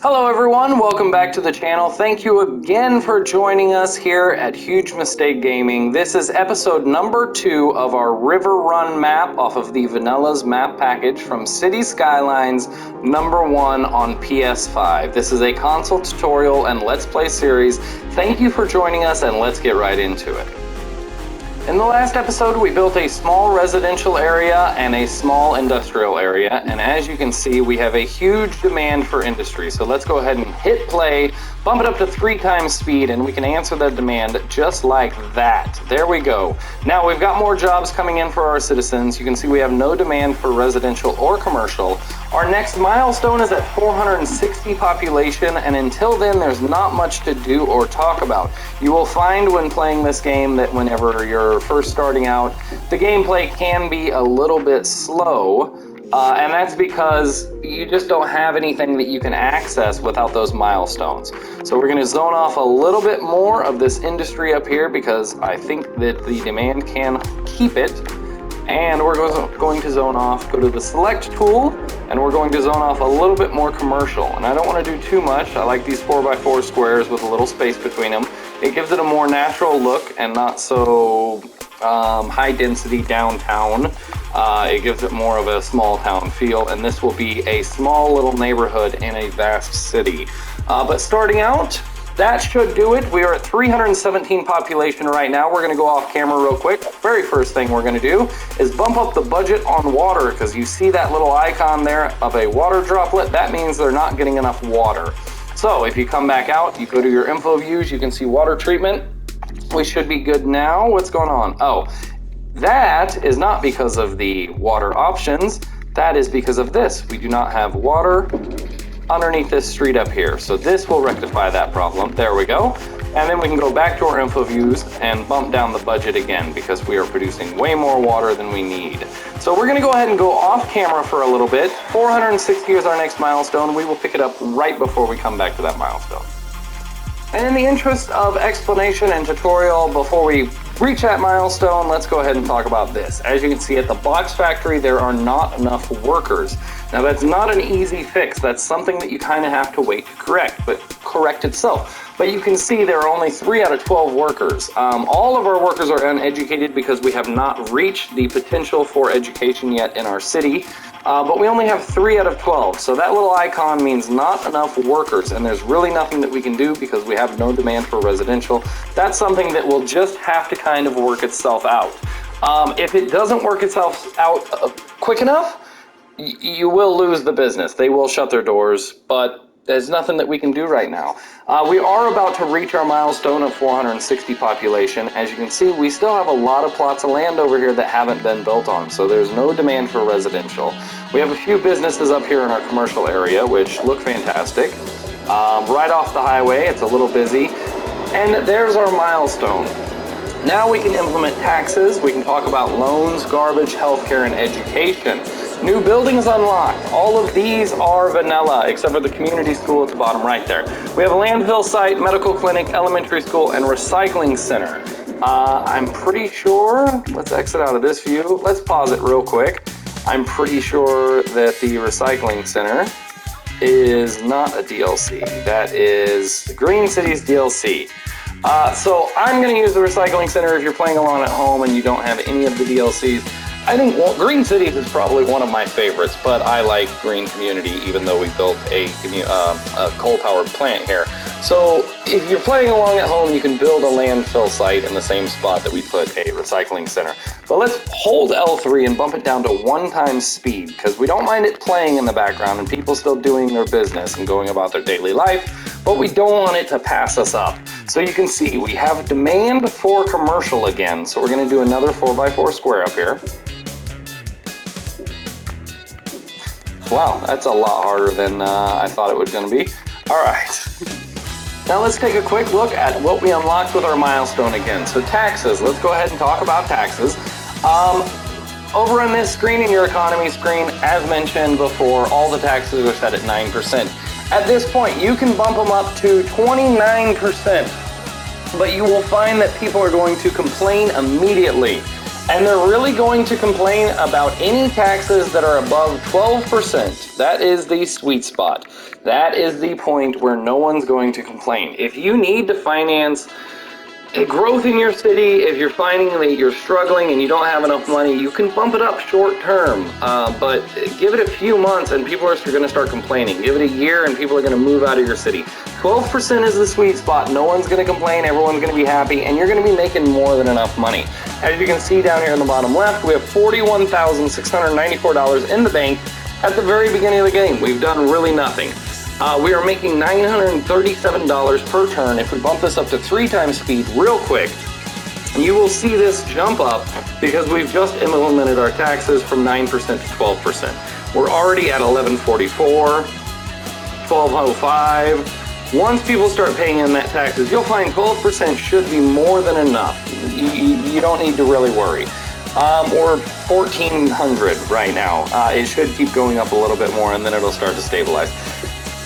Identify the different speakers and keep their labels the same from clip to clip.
Speaker 1: Hello everyone, welcome back to the channel. Thank you again for joining us here at Huge Mistake Gaming. This is episode number 2 of our Riverrun map off of the Vanilla's map package from City Skylines number 1 on PS5. This is a console tutorial and Let's Play series. Thank you for joining us and let's get right into it. In the last episode, we built a small residential area and a small industrial area, and as you can see, we have a huge demand for industry. So let's go ahead and hit play, bump it up to 3 times speed, and we can answer that demand just like that. There we go. Now we've got more jobs coming in for our citizens. You can see we have no demand for residential or commercial. Our next milestone is at 460 population, and until then, there's not much to do or talk about. You will find when playing this game that whenever you're first starting out, the gameplay can be a little bit slow, and that's because you just don't have anything that you can access without those milestones. So we're going to zone off a little bit more of this industry up here because I think that the demand can keep it. And we're going to zone off, go to the select tool, and we're going to zone off a little bit more commercial. And I don't want to do too much. I like these 4x4 squares with a little space between them. It gives it a more natural look and not so high density downtown. It gives it more of a small town feel, and this will be a small little neighborhood in a vast city. But starting out, that should do it. We are at 317 population right now. We're gonna go off camera real quick. Very first thing we're gonna do is bump up the budget on water, because you see that little icon there of a water droplet. That means they're not getting enough water. So if you come back out, you go to your info views, you can see water treatment. We should be good now. What's going on? Oh, that is not because of the water options. That is because of this. We do not have water underneath this street up here. So this will rectify that problem. There we go. And then we can go back to our info views and bump down the budget again because we are producing way more water than we need. So we're gonna go ahead and go off camera for a little bit. 460 is our next milestone. We will pick it up right before we come back to that milestone. And in the interest of explanation and tutorial, before we reach that milestone, let's go ahead and talk about this. As you can see at the box factory, there are not enough workers. Now that's not an easy fix. That's something that you kind of have to wait to correct itself. But you can see there are only 3 out of 12 workers. All of our workers are uneducated because we have not reached the potential for education yet in our city. But we only have 3 out of 12. So that little icon means not enough workers, and there's really nothing that we can do because we have no demand for residential. That's something that will just have to kind of work itself out. If it doesn't work itself out quick enough, you will lose the business. They will shut their doors, but there's nothing that we can do right now. We are about to reach our milestone of 460 population. As you can see, we still have a lot of plots of land over here that haven't been built on, so there's no demand for residential. We have a few businesses up here in our commercial area, which look fantastic. Right off the highway, it's a little busy. And there's our milestone. Now we can implement taxes, we can talk about loans, garbage, healthcare, and education. New buildings unlocked. All of these are vanilla, except for the community school at the bottom right there. We have a landfill site, medical clinic, elementary school, and recycling center. I'm pretty sure, let's exit out of this view. Let's pause it real quick. I'm pretty sure that the recycling center is not a DLC. That is Green City's DLC. So I'm going to use the recycling center if you're playing along at home and you don't have any of the DLCs. I think Green Cities is probably one of my favorites, but I like Green Community even though we built a coal-powered plant here. So if you're playing along at home, you can build a landfill site in the same spot that we put a recycling center. But let's hold L3 and bump it down to 1 times speed because we don't mind it playing in the background and people still doing their business and going about their daily life, but we don't want it to pass us up. So you can see we have demand for commercial again. So we're going to do another 4x4 square up here. Wow, that's a lot harder than I thought it was going to be. All right. Now let's take a quick look at what we unlocked with our milestone again. So taxes, let's go ahead and talk about taxes. Over on this screen, in your economy screen, as mentioned before, all the taxes are set at 9%. At this point, you can bump them up to 29%, but you will find that people are going to complain immediately. And they're really going to complain about any taxes that are above 12%. That is the sweet spot. That is the point where no one's going to complain. If you need to finance a growth in your city, if you're finding that you're struggling and you don't have enough money, you can bump it up short term, but give it a few months and people are going to start complaining. Give it a year and people are going to move out of your city. 12% is the sweet spot. No one's going to complain, everyone's going to be happy, and you're going to be making more than enough money. As you can see down here in the bottom left, we have $41,694 in the bank at the very beginning of the game. We've done really nothing. We are making $937 per turn. If we bump this up to 3 times speed real quick, you will see this jump up because we've just implemented our taxes from 9% to 12%. We're already at $11.44, $12.05. Once people start paying in that taxes, you'll find 12% should be more than enough. You don't need to really worry. Or 1,400 right now. It should keep going up a little bit more and then it'll start to stabilize.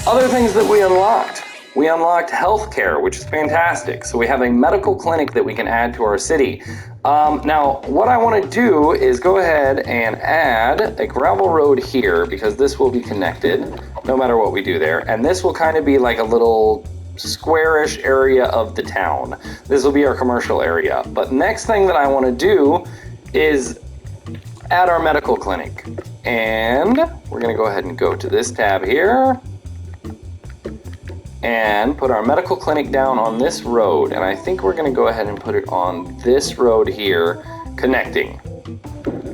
Speaker 1: Other things that we unlocked. We unlocked healthcare, which is fantastic. So we have a medical clinic that we can add to our city. Now, what I want to do is go ahead and add a gravel road here because this will be connected no matter what we do there. And this will kind of be like a little squarish area of the town. This will be our commercial area. But next thing that I want to do is add our medical clinic. And we're going to go ahead and go to this tab here and put our medical clinic down on this road. And I think we're going to go ahead and put it on this road here, connecting.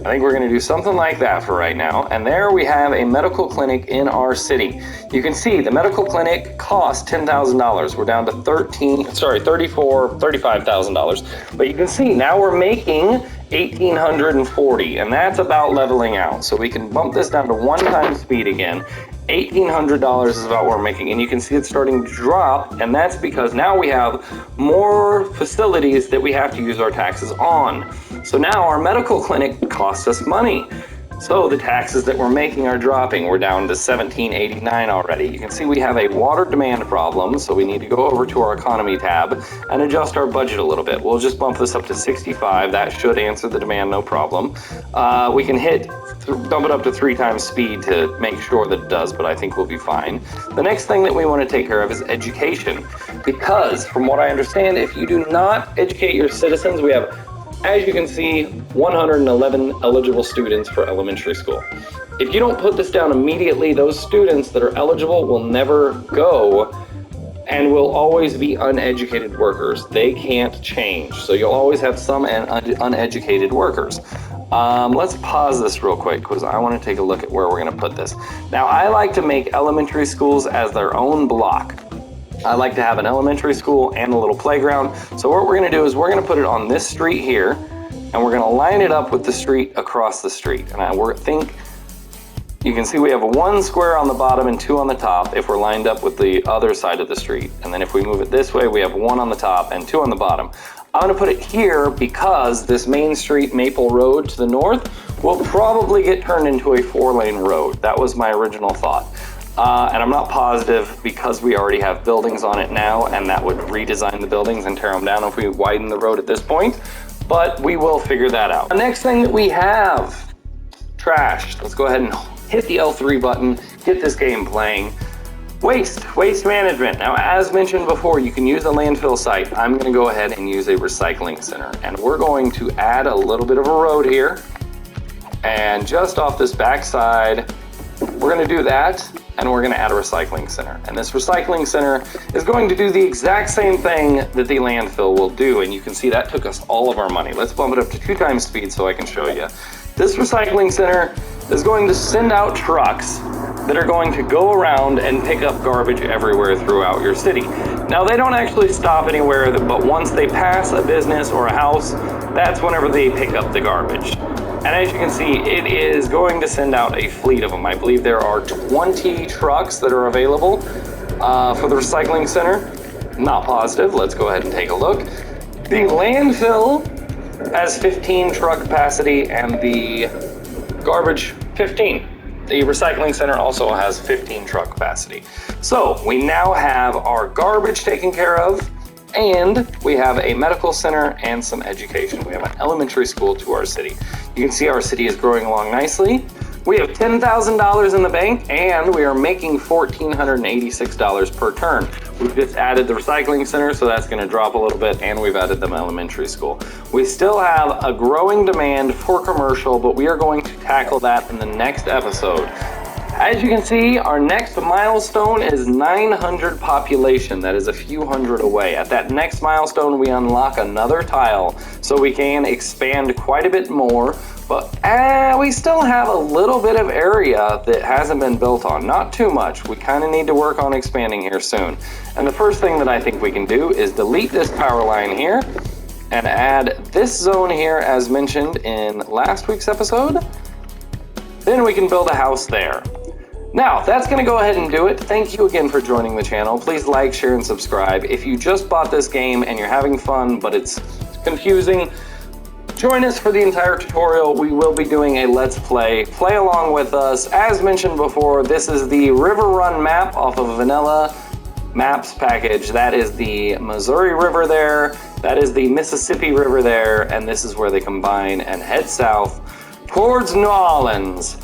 Speaker 1: I think we're going to do something like that for right now. And there we have a medical clinic in our city. You can see the medical clinic cost $10,000. We're down to $35,000. But you can see now we're making $1,840, and that's about leveling out. So we can bump this down to 1 time speed again. $1,800 is about what we're making, and you can see it's starting to drop, and that's because now we have more facilities that we have to use our taxes on. So now our medical clinic costs us money. So the taxes that we're making are dropping. We're down to $17.89 already. You can see we have a water demand problem, so we need to go over to our economy tab and adjust our budget a little bit. We'll just bump this up to 65. That should answer the demand, no problem. We can bump it up to 3 times speed to make sure that it does, but I think we'll be fine. The next thing that we want to take care of is education, because from what I understand, if you do not educate your citizens, we have, as you can see, 111 eligible students for elementary school. If you don't put this down immediately, those students that are eligible will never go and will always be uneducated workers. They can't change. So you'll always have some uneducated workers. Let's pause this real quick because I want to take a look at where we're going to put this. Now, I like to make elementary schools as their own block. I like to have an elementary school and a little playground. So what we're going to do is we're going to put it on this street here, and we're going to line it up with the street across the street. And I think you can see we have 1 square on the bottom and 2 on the top if we're lined up with the other side of the street. And then if we move it this way, we have 1 on the top and 2 on the bottom. I'm going to put it here because this Main Street Maple Road to the north will probably get turned into a 4-lane road. That was my original thought. And I'm not positive because we already have buildings on it now, and that would redesign the buildings and tear them down if we widen the road at this point, but we will figure that out. The next thing that we have, trash. Let's go ahead and hit the L3 button, get this game playing. Waste management. Now, as mentioned before, you can use a landfill site. I'm going to go ahead and use a recycling center, and we're going to add a little bit of a road here, and just off this backside, we're going to do that. And we're going to add a recycling center. And this recycling center is going to do the exact same thing that the landfill will do. And you can see that took us all of our money. Let's bump it up to 2 times speed so I can show you. This recycling center is going to send out trucks that are going to go around and pick up garbage everywhere throughout your city. Now, they don't actually stop anywhere, but once they pass a business or a house, that's whenever they pick up the garbage. And as you can see, it is going to send out a fleet of them. I believe there are 20 trucks that are available for the recycling center. Not positive. Let's go ahead and take a look. The landfill has 15 truck capacity and the garbage 15. The recycling center also has 15 truck capacity. So we now have our garbage taken care of And we have a medical center and some education. We have an elementary school to our city. You can see our city is growing along nicely. We have $10,000 in the bank, and we are making $1,486 per turn. We've just added the recycling center, so that's going to drop a little bit, and we've added the elementary school. We still have a growing demand for commercial, but we are going to tackle that in the next episode. As you can see, our next milestone is 900 population. That is a few hundred away. At that next milestone, we unlock another tile, so we can expand quite a bit more, but we still have a little bit of area that hasn't been built on. Not too much. We kind of need to work on expanding here soon. And the first thing that I think we can do is delete this power line here and add this zone here as mentioned in last week's episode. Then we can build a house there. Now, that's going to go ahead and do it. Thank you again for joining the channel. Please like, share, and subscribe. If you just bought this game and you're having fun, but it's confusing, join us for the entire tutorial. We will be doing a Let's Play. Play along with us. As mentioned before, this is the Riverrun Map off of Vanilla Maps package. That is the Missouri River there. That is the Mississippi River there. And this is where they combine and head south towards New Orleans.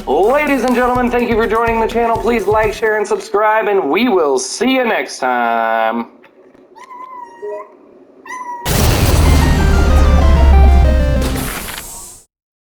Speaker 1: Ladies and gentlemen, thank you for joining the channel. Please like, share, and subscribe, and we will see you next time.